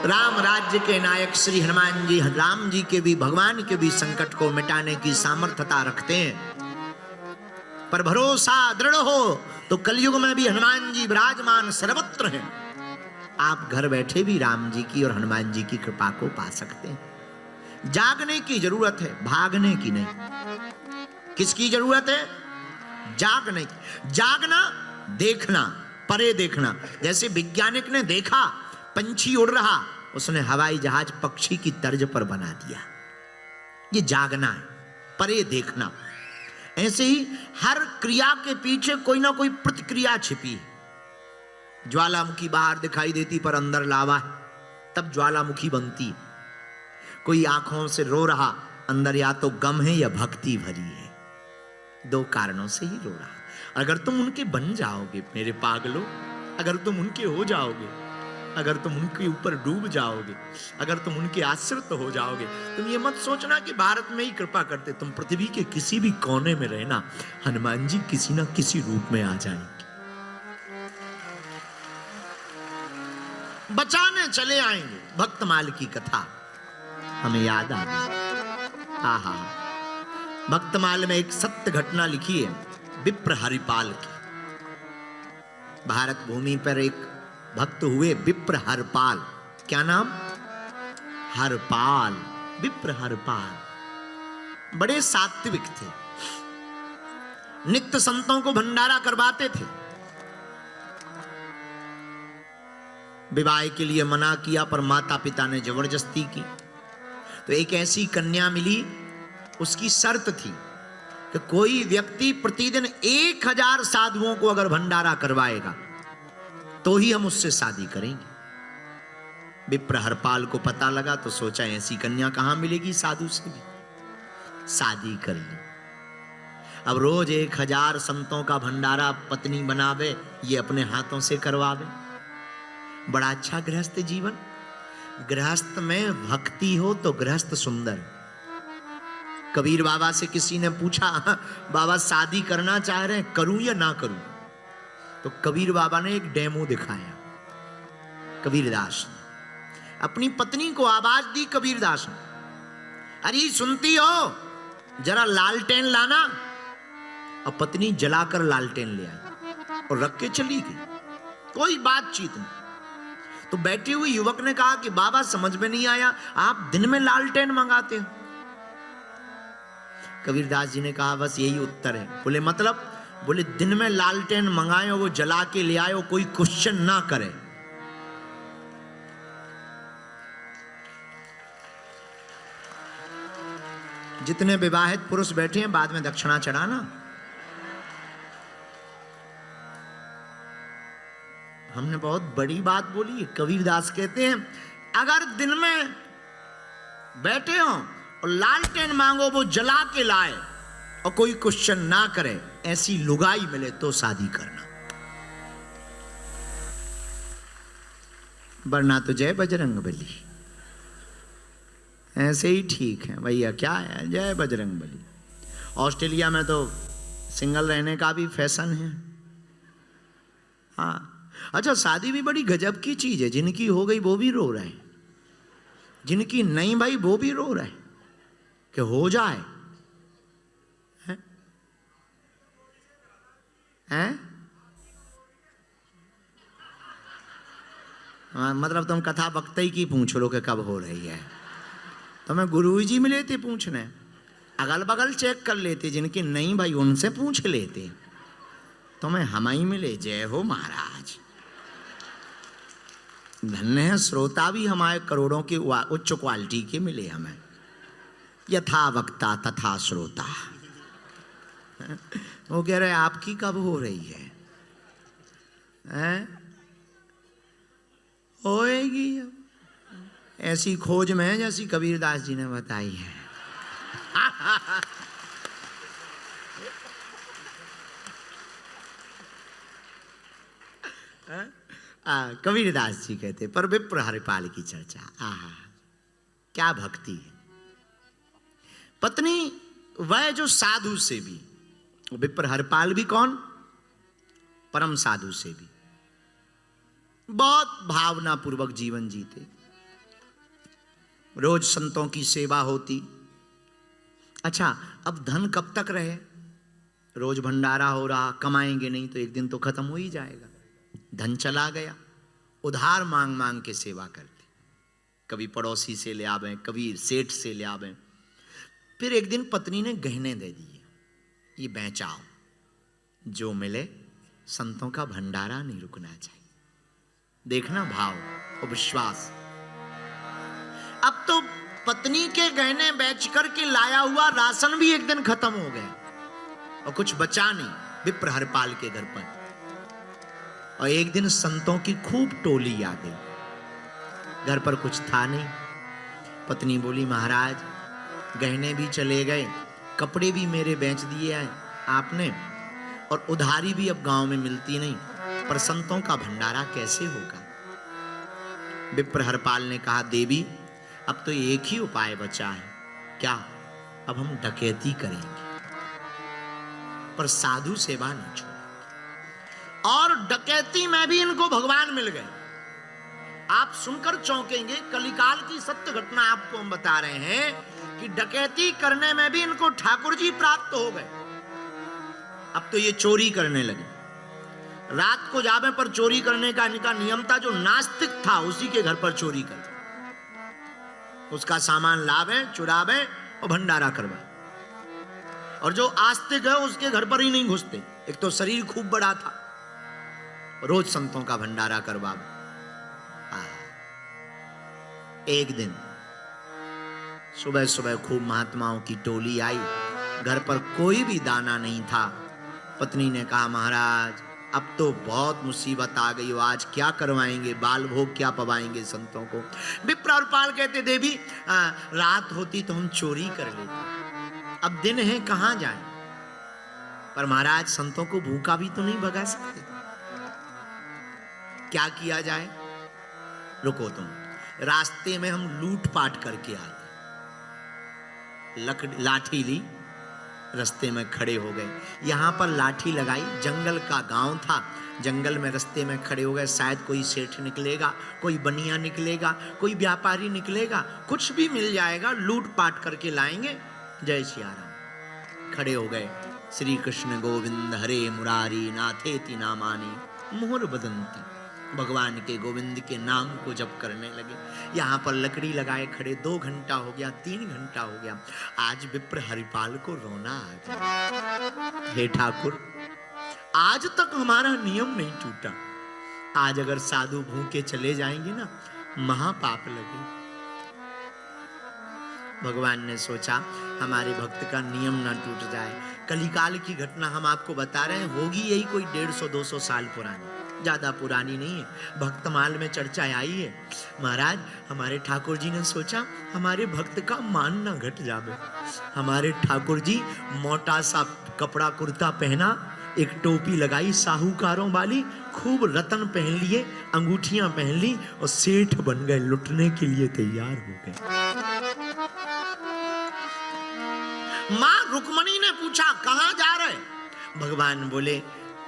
राम राज्य के नायक श्री हनुमान जी, राम जी के भी, भगवान के भी संकट को मिटाने की सामर्थ्यता रखते हैं। पर भरोसा दृढ़ हो तो कलयुग में भी हनुमान जी विराजमान सर्वत्र हैं। आप घर बैठे भी राम जी की और हनुमान जी की कृपा को पा सकते हैं। जागने की जरूरत है, भागने की नहीं। किसकी जरूरत है? जागने की। जागना, देखना, परे देखना। जैसे वैज्ञानिक ने देखा पंछी उड़ रहा, उसने हवाई जहाज पक्षी की तर्ज पर बना दिया। ये जागना है, परे देखना। ऐसे ही हर क्रिया के पीछे कोई ना कोई प्रतिक्रिया छिपी है। ज्वालामुखी बाहर दिखाई देती पर अंदर लावा है, तब ज्वालामुखी बनती है। कोई आंखों से रो रहा, अंदर या तो गम है या भक्ति भरी है। दो कारणों से ही रो रहा। अगर तुम उनके बन जाओगे मेरे पागलों, अगर तुम उनके हो जाओगे, अगर तुम उनके ऊपर डूब जाओगे, अगर तुम उनके आश्रित हो जाओगे, तुम ये मत सोचना कि भारत में ही कृपा करते। तुम पृथ्वी के किसी भी कोने में रहना, हनुमान जी किसी ना किसी रूप में आ जाएंगे, बचाने चले आएंगे। भक्तमाल की कथा हमें याद आ गई। आहा, भक्तमाल में एक सत्य घटना लिखी है विप्र हरिपाल की। भारत भूमि पर एक भक्त हुए विप्र हरपाल। क्या नाम? हरपाल, विप्र हरपाल। बड़े सात्विक थे, नित्य संतों को भंडारा करवाते थे। विवाह के लिए मना किया पर माता पिता ने जबरदस्ती की, तो एक ऐसी कन्या मिली, उसकी शर्त थी कि कोई व्यक्ति प्रतिदिन 1000 साधुओं को अगर भंडारा करवाएगा तो ही हम उससे शादी करेंगे। विप्र हरपाल को पता लगा तो सोचा ऐसी कन्या कहां मिलेगी साधु से भी, शादी कर ली। अब रोज 1000 संतों का भंडारा पत्नी बनावे, ये अपने हाथों से करवावे। बड़ा अच्छा गृहस्थ जीवन। गृहस्थ में भक्ति हो तो गृहस्थ सुंदर। कबीर बाबा से किसी ने पूछा, बाबा शादी करना चाह रहे हैं, करूं या ना करूं? तो कबीर बाबा ने एक डेमो दिखाया। कबीरदास ने अपनी पत्नी को आवाज दी, कबीरदास ने, अरे सुनती हो, जरा लालटेन लाना। और पत्नी जलाकर लालटेन ले आई और रख के चली गई, कोई बातचीत नहीं। तो बैठे हुए युवक ने कहा कि बाबा समझ में नहीं आया, आप दिन में लालटेन मंगाते हो। कबीरदास जी ने कहा बस यही उत्तर है। बोले मतलब? बोले दिन में लालटेन मंगाए, वो जला के ले आए, कोई क्वेश्चन ना करे। जितने विवाहित पुरुष बैठे हैं बाद में दक्षिणा चढ़ाना। हमने बहुत बड़ी बात बोली है। कबीरदास कहते हैं अगर दिन में बैठे हो और लालटेन मांगो, वो जला के लाए और कोई क्वेश्चन ना करे, ऐसी लुगाई मिले तो शादी करना, वरना तो जय बजरंगबली। ऐसे ही ठीक है भैया, क्या है, जय बजरंगबली। ऑस्ट्रेलिया में तो सिंगल रहने का भी फैशन है। हाँ, अच्छा, शादी भी बड़ी गजब की चीज है। जिनकी हो गई वो भी रो रहे, जिनकी नहीं भाई वो भी रो रहे कि हो जाए। हैं? मतलब तुम कथा वक्ता ही की पूछ लो कि कब हो रही है। तो मैं गुरुजी मिले थे पूछने, अगल बगल चेक कर लेते, जिनके नहीं भाई उनसे पूछ लेते। तो मैं हम ही मिले। जय हो महाराज, धन्य है। श्रोता भी हमारे करोड़ों के उच्च क्वालिटी के मिले हमें। यथा वक्ता तथा श्रोता। वो कह रहे आपकी कब हो रही है? होएगी ऐसी खोज में जैसी कबीरदास जी ने बताई है। कबीरदास जी कहते पर विप्र हरिपाल की चर्चा। आहा, क्या भक्ति है। पत्नी वह जो साधु से भी, विप्र हरिपाल भी कौन, परम साधु से भी बहुत भावना पूर्वक जीवन जीते। रोज संतों की सेवा होती। अच्छा, अब धन कब तक रहे? रोज भंडारा हो रहा, कमाएंगे नहीं तो एक दिन तो खत्म हो ही जाएगा। धन चला गया, उधार मांग मांग के सेवा करते, कभी पड़ोसी से ले आवे, कभी सेठ से ले आवे। फिर एक दिन पत्नी ने गहने दे दिए, ये बेचाओ, जो मिले। संतों का भंडारा नहीं रुकना चाहिए। देखना भाव और विश्वास। अब तो पत्नी के गहने बेच करके लाया हुआ राशन भी एक दिन खत्म हो गया और कुछ बचा नहीं विप्र हरपाल के घर पर। और एक दिन संतों की खूब टोली आ गई, घर पर कुछ था नहीं। पत्नी बोली, महाराज गहने भी चले गए, कपड़े भी मेरे बेच दिए हैं आपने, और उधारी भी अब गांव में मिलती नहीं, पर संतों का भंडारा कैसे होगा? विप्र हरपाल ने कहा, देवी अब तो एक ही उपाय बचा है। क्या? अब हम डकैती करेंगे, पर साधु सेवा नहीं छोड़ेंगे। और डकैती में भी इनको भगवान मिल गए। आप सुनकर चौंकेंगे, कलिकाल की सत्य घटना आपको हम बता रहे हैं कि डकैती करने में भी इनको ठाकुर जी प्राप्त हो गए। अब तो ये चोरी करने लगे। रात को जावे पर चोरी करने का इनका नियम था। जो नास्तिक था उसी के घर पर चोरी कर, उसका सामान लावे, चुरावे और भंडारा करवाए। और जो आस्तिक है उसके घर पर ही नहीं घुसते। एक तो शरीर खूब बड़ा था, रोज संतों का भंडारा करवावे। एक दिन सुबह सुबह खूब महात्माओं की टोली आई, घर पर कोई भी दाना नहीं था। पत्नी ने कहा, महाराज अब तो बहुत मुसीबत आ गई हो, आज क्या करवाएंगे, बाल भोग क्या पवाएंगे संतों को? विप्र हरपाल कहते, देवी रात होती तो हम चोरी कर लेते, अब दिन है कहां जाएं? पर महाराज संतों को भूखा भी तो नहीं भगा सकते, क्या किया जाए? रुको तुम, रास्ते में हम लूटपाट करके आते। लाठी ली, रास्ते में खड़े हो गए। यहां पर लाठी लगाई, जंगल का गांव था, जंगल में रास्ते में खड़े हो गए। शायद कोई सेठ निकलेगा, कोई बनिया निकलेगा, कोई व्यापारी निकलेगा, कुछ भी मिल जाएगा, लूटपाट करके लाएंगे। जय सिया राम। खड़े हो गए। श्री कृष्ण गोविंद हरे मुरारी नाथेति नामानि मुहुर बदंती। भगवान के गोविंद के नाम को जप करने लगे। यहाँ पर लकड़ी लगाए खड़े, 2 घंटा हो गया, 3 घंटा हो गया। आज विप्र हरिपाल को रोना आ गया। हे ठाकुर, आज तक हमारा नियम नहीं टूटा, आज अगर साधु भूखे चले जाएंगे ना, महापाप लगे। भगवान ने सोचा हमारे भक्त का नियम ना टूट जाए। कलिकाल की घटना हम आपको बता रहे हैं, होगी यही कोई 150-200 साल पुरानी, ज्यादा पुरानी नहीं है। भक्तमाल में चर्चा आई है। महाराज हमारे ठाकुर जी ने सोचा हमारे भक्त का मान ना घट जावे। हमारे ठाकुर जी मोटा सा कपड़ा कुर्ता पहना, एक टोपी लगाई साहूकारों वाली, खूब रतन पहन लिए, अंगूठियां पहन ली और सेठ बन गए, लुटने के लिए तैयार हो गए। मां रुक्मणी ने पूछा कहां जा रहे? भगवान बोले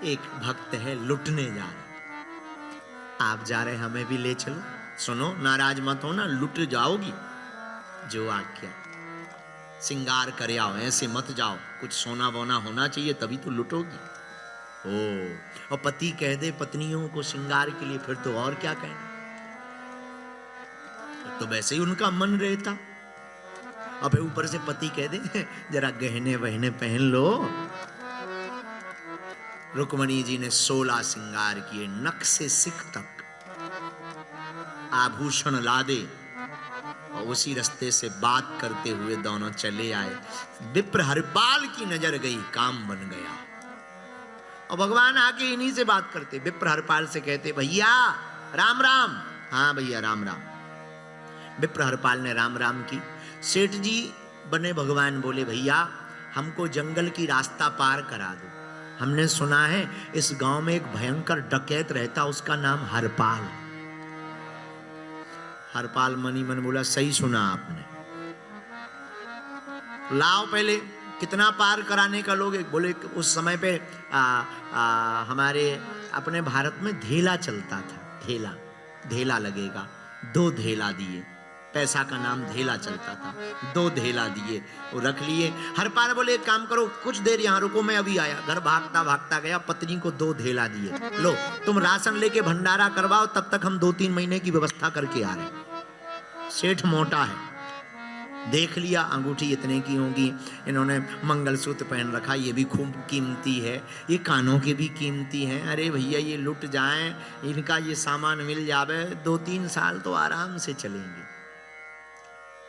एक भक्त है लुटने जा रहे, आप जा रहे हमें भी ले चलो। सुनो नाराज मत हो ना, लुट जाओगी। जो आज्ञा। सिंगार करे आओ, ऐसे मत जाओ, कुछ सोना बोना होना चाहिए तभी तो लुटोगी। और पति कह दे पत्नियों को श्रृंगार के लिए, फिर तो और क्या कहना, तो वैसे ही उनका मन रहता। अब ऊपर से पति कह दे जरा गहने वहने पहन लो। रुक्मणी जी ने 16 श्रृंगार किए, नख से सिख तक आभूषण लादे, और उसी रास्ते से बात करते हुए दोनों चले आए। विप्र हरपाल की नजर गई, काम बन गया। और भगवान आके इन्हीं से बात करते। विप्र हरपाल से कहते भैया राम राम। हाँ भैया राम राम। विप्र हरपाल ने राम राम की। सेठ जी बने भगवान बोले भैया हमको जंगल की रास्ता पार करा दो, हमने सुना है इस गांव में एक भयंकर डकैत रहता, उसका नाम हरपाल। हरपाल मनी मन बोला सही सुना आपने, लाओ पहले कितना पार कराने का लोग। बोले उस समय पे हमारे अपने भारत में धेला चलता था, धेला लगेगा। 2 धेला दिए, पैसा का नाम धेला चलता था। 2 धेला दिए, वो रख लिए। हरपाल बोले एक काम करो, कुछ देर यहाँ रुको, मैं अभी आया। घर भागता भागता गया, पत्नी को 2 धेला दिए, लो तुम राशन लेके भंडारा करवाओ, तब तक हम 2-3 महीने की व्यवस्था करके आ रहे। सेठ मोटा है, देख लिया अंगूठी इतने की होगी, इन्होंने मंगलसूत्र पहन रखा, ये भी खूब कीमती है, ये कानों के भी कीमती हैं। अरे भैया ये लुट जाएं, इनका ये सामान मिल जावे, 2-3 साल तो आराम से चलेंगे।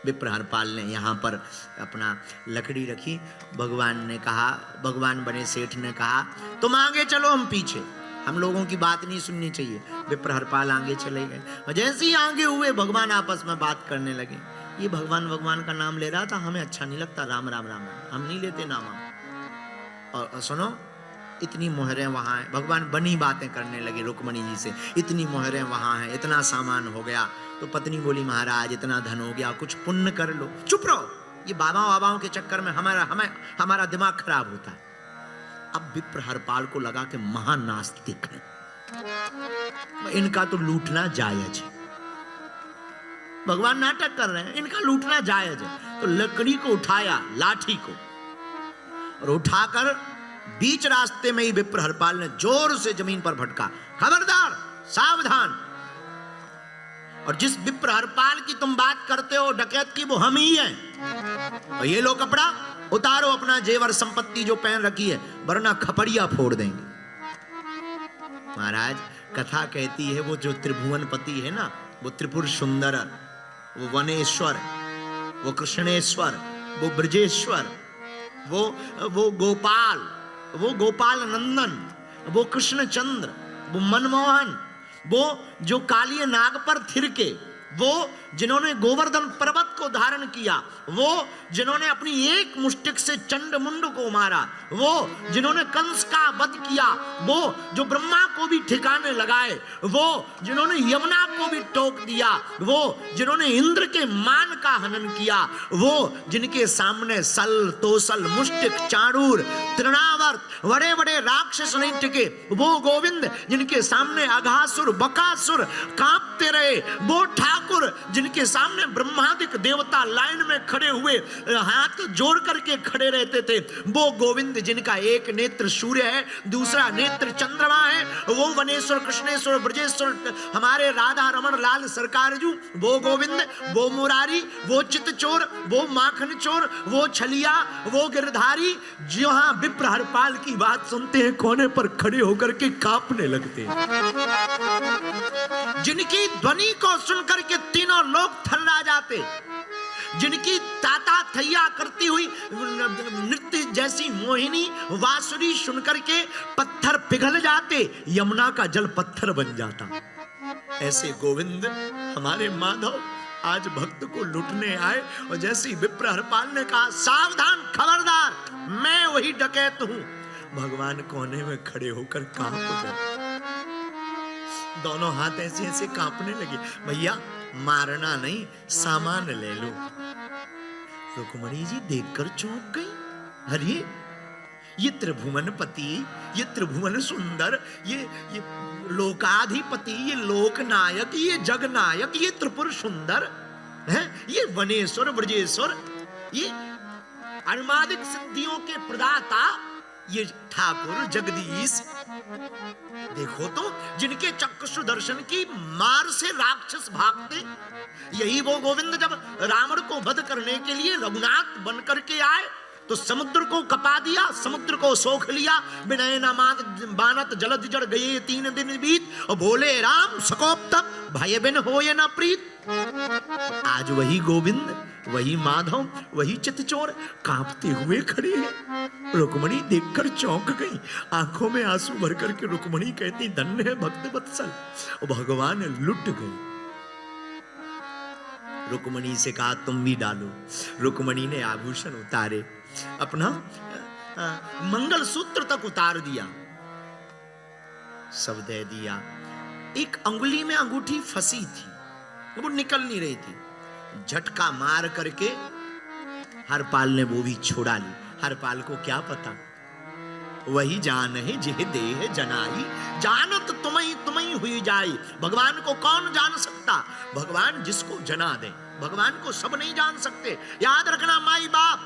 विप्र हरपाल ने यहाँ पर अपना लकड़ी रखी। भगवान ने कहा, भगवान बने सेठ ने कहा तुम आगे चलो, हम पीछे, हम लोगों की बात नहीं सुननी चाहिए। विप्र हरपाल आगे चले गए, और जैसे ही आगे हुए भगवान आपस में बात करने लगे। ये भगवान भगवान का नाम ले रहा था, हमें अच्छा नहीं लगता, राम राम राम राम, हम नहीं लेते नाम। और सुनो, इतनी मोहरें वहां हैं। भगवान बनी बातें करने लगे रुक्मणी जी से, इतनी मोहरें वहां हैं, इतना सामान हो गया। तो पत्नी बोली महाराज इतना धन हो गया, कुछ पुण्य कर लो। चुप रहो, ये बाबाओं के चक्कर में हमारा दिमाग खराब होता है। अब विप्र हरपाल को लगा कि महानास्तिक है, इनका तो लूटना जायज है। भगवान नाटक कर रहे हैं, इनका लूटना जायज है। तो लकड़ी को उठाया, लाठी को, और उठाकर बीच रास्ते में ही विप्र हरपाल ने जोर से जमीन पर भटका, खबरदार सावधान। और जिस विप्र हरपाल की तुम बात करते हो डकैत की, वो हम ही हैं। और ये लो कपड़ा उतारो, अपना जेवर संपत्ति जो पहन रखी है, वरना खपड़िया फोड़ देंगे। महाराज कथा कहती है वो जो त्रिभुवनपति है ना, वो त्रिपुर सुंदर, वो वनेश्वर, वो कृष्णेश्वर, वो ब्रजेश्वर, वो गोपाल, वो गोपाल नंदन, वो कृष्णचंद्र, वो मनमोहन, वो जो कालिय नाग पर थिरके, वो जिन्होंने गोवर्धन पर्वत को धारण किया, वो जिन्होंने अपनी एक मुष्टिक से चंड मुंड को मारा, वो जिन्होंने कंस का वध किया, वो जो ब्रह्मा को भी ठिकाने लगाए, वो जिन्होंने यमुना को भी टोक दिया, वो जिन्होंने इंद्र के मान का हनन किया, वो जिनके सामने सल तोसल मुष्टिक चाणूर तृणावर्त बड़े बड़े राक्षस नहीं टिके, वो गोविंद जिनके सामने अघासुर बकासुर कांपते रहे, वो ठाकुर जिनके सामने ब्रह्मादिक देवता लाइन में खड़े हुए हाथ जोड़ करके खड़े रहते थे, वो गोविंद जिनका एक नेत्र सूर्य है, दूसरा नेत्र चंद्रमा है, वो वनेश्वर कृष्णेश्वर ब्रजेश्वर हमारे राधा रमण लाल सरकार जू, वो गोविंद, वो मुरारी, वो चितचोर, वो माखन चोर, वो छलिया, वो गिरधारी, जहां विप्र हरपाल की बात सुनते हैं कोने पर खड़े होकर के कांपने लगते हैं। जिनकी ध्वनि को सुनकर के तीनों लोग थर्रा जाते, जिनकी ताता थैया करती हुई नृत्य जैसी मोहिनी वासुरी सुनकर के पत्थर पिघल जाते, यमुना का जल पत्थर बन जाता। ऐसे गोविंद हमारे माधव आज भक्त को लूटने आए, और जैसे ही विप्र हरपाल ने कहा सावधान खबरदार, मैं वही डकैत हूं, भगवान कोने में खड़े होकर कांप गए, दोनों हाथ ऐसे ऐसे कांपने लगे। भैया मारना नहीं, सामान ले लो। रुक्मणी जी देखकर चौंक गई, अरे ये त्रिभुवनपति, ये त्रिभुवन सुंदर, ये लोकाधिपति, ये लोकनायक, ये जगनायक, ये त्रिपुर सुंदर है, ये वनेश्वर ब्रजेश्वर, ये अनुमादिक सिद्धियों के प्रदाता, ये ठाकुर जगदीश, देखो तो जिनके चक्र सुदर्शन की मार से राक्षस भागते, यही वो गोविंद जब रावण को वध करने के लिए रघुनाथ बन करके आए तो समुद्र को कपा दिया, समुद्र को सोख लिया, विनय नामात बानत जलद जड़ गए 3 दिन बीत, और भोले राम सकोप तप भय बिन होए न प्रीत। आज वही गोविंद, वही माधव, वही चितचोर कांपते हुए खड़े हैं। रुक्मणी देखकर चौंक गई, आंखों में आंसू भर करके रुक्मणी कहती धन्य है भक्त वत्सल, भगवान लुट गए। रुक्मणी से कहा तुम भी डालो। रुक्मणी ने आभूषण उतारे, अपना मंगलसूत्र तक उतार दिया, सब दे दिया। एक अंगुली में अंगूठी फंसी थी, वो निकल नहीं रही थी, झटका मार करके हरपाल ने वो भी छुड़ा ली। हरपाल को क्या पता वही जान है जिह देह जनाई, जानत तुम्हें हुई जाए। भगवान को कौन जान सकता? भगवान जिसको जना दे। भगवान को सब नहीं जान सकते। याद रखना माई बाप,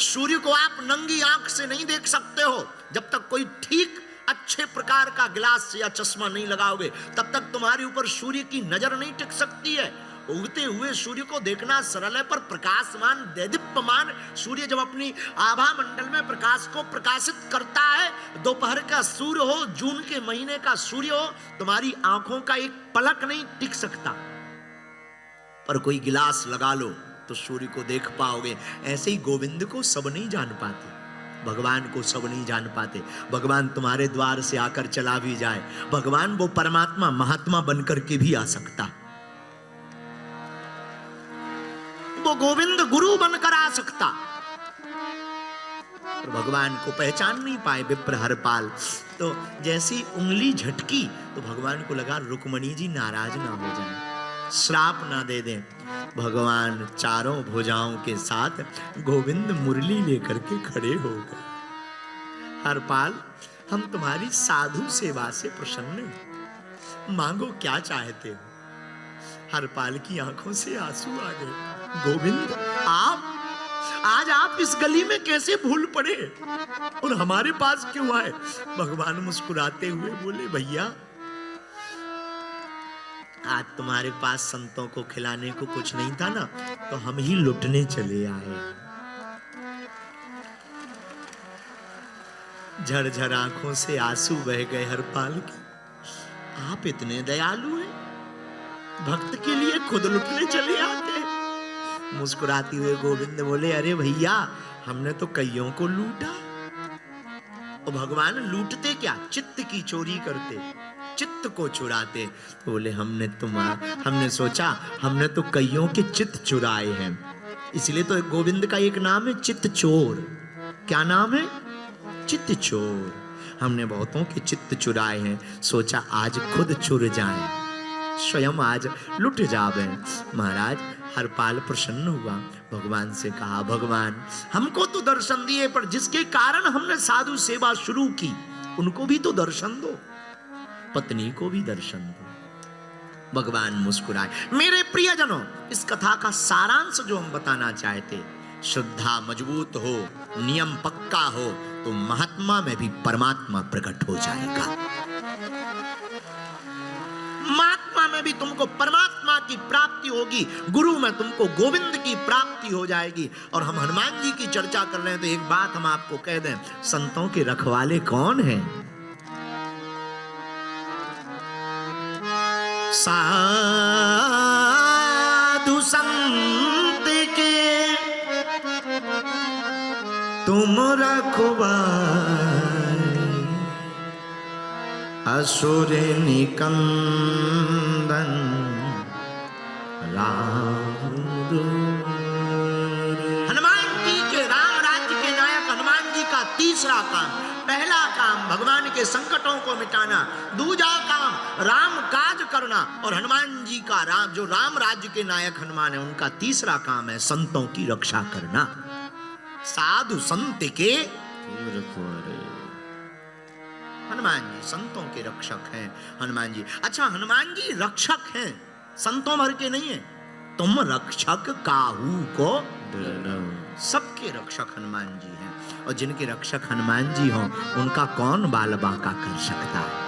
सूर्य को आप नंगी आंख से नहीं देख सकते हो। जब तक कोई ठीक अच्छे प्रकार का गिलास या चश्मा नहीं लगाओगे, तब तक तुम्हारे ऊपर सूर्य की नजर नहीं टिक सकती है। उगते हुए सूर्य को देखना सरल है, पर प्रकाशमान दैदीप्यमान सूर्य जब अपनी आभा मंडल में प्रकाश को प्रकाशित करता है, दोपहर का सूर्य हो, जून के महीने का सूर्य हो, तुम्हारी आंखों का एक पलक नहीं टिक सकता। पर कोई गिलास लगा लो तो सूर्य को देख पाओगे। ऐसे ही गोविंद को सब नहीं जान पाते, भगवान को सब नहीं जान पाते। भगवान तुम्हारे द्वार से आकर चला भी जाए, भगवान वो परमात्मा महात्मा बनकर के भी आ सकता। वो गोविंद गुरु बनकर आ सकता। तो भगवान को पहचान नहीं पाए विप्र हरपाल। तो जैसी उंगली झटकी तो भगवान को लगा रुक्मणी जी नाराज ना हो जाए, श्राप ना दे दें। भगवान चारों भुजाओं के साथ गोविंद मुरली लेकर के खड़े हो गए। हरपाल, हम तुम्हारी साधु सेवा से प्रसन्न हैं, मांगो क्या चाहते हो। हरपाल की आंखों से आंसू आ गए। गोविंद, आज आप इस गली में कैसे भूल पड़े और हमारे पास क्यों आए? भगवान मुस्कुराते हुए बोले, भैया आज तुम्हारे पास संतों को खिलाने को कुछ नहीं था ना, तो हम ही लुटने चले आए। झरझर आंखों से आंसू बह गए हरपाल के। आप इतने दयालु हैं, भक्त के लिए खुद लुटने चले आते हैं। मुस्कुराते हुए गोविंद बोले, अरे भैया, हमने तो कईयों को लूटा। और भगवान लूटते क्या? चित्त की चोरी करते, चित्त को चुराते। तो बोले, हमने सोचा हमने तो कईयों के चित्त चुराए हैं, इसलिए तो गोविंद का एक नाम है चित्त चोर। क्या नाम है? चित्त चोर। हमने बहुतों के चित्त चुराए हैं, सोचा आज खुद चुर जाएं, स्वयं आज लुट जावे। महाराज हरपाल प्रसन्न हुआ, भगवान से कहा, भगवान हमको तो दर्शन दिए, पर जिसके कारण हमने साधु सेवा शुरू की उनको भी तो दर्शन दो, पत्नी को भी दर्शन दो। भगवान मुस्कुराए। मेरे प्रियजनों, इस कथा का सारांश जो हम बताना चाहते, श्रद्धा मजबूत हो, नियम पक्का हो, तो महात्मा में भी परमात्मा प्रकट हो जाएगा। महात्मा में भी तुमको परमात्मा की प्राप्ति होगी, गुरु में तुमको गोविंद की प्राप्ति हो जाएगी। और हम हनुमान जी की चर्चा कर रहे हैं, तो एक बात हम आपको कह दें, संतों के रखवाले कौन हैं? साधु संत के तुम रखवाले, असुर निकंदन राम। हनुमान जी के राम राज्य के नायक हनुमान जी का तीसरा काम, पहला काम भगवान के संकटों को मिटाना, दूसरा काम राम काज करना, और हनुमान जी का जो राम राज्य के नायक हनुमान है, उनका तीसरा काम है संतों की रक्षा करना। साधु संत के हनुमान जी संतों के रक्षक हैं। हनुमान जी, अच्छा हनुमान जी रक्षक हैं, संतों भर के नहीं है। तुम रक्षक काहू को डरो, सबके रक्षक हनुमान जी हैं। और जिनके रक्षक हनुमान जी हों, उनका कौन बाल बांका कर सकता है?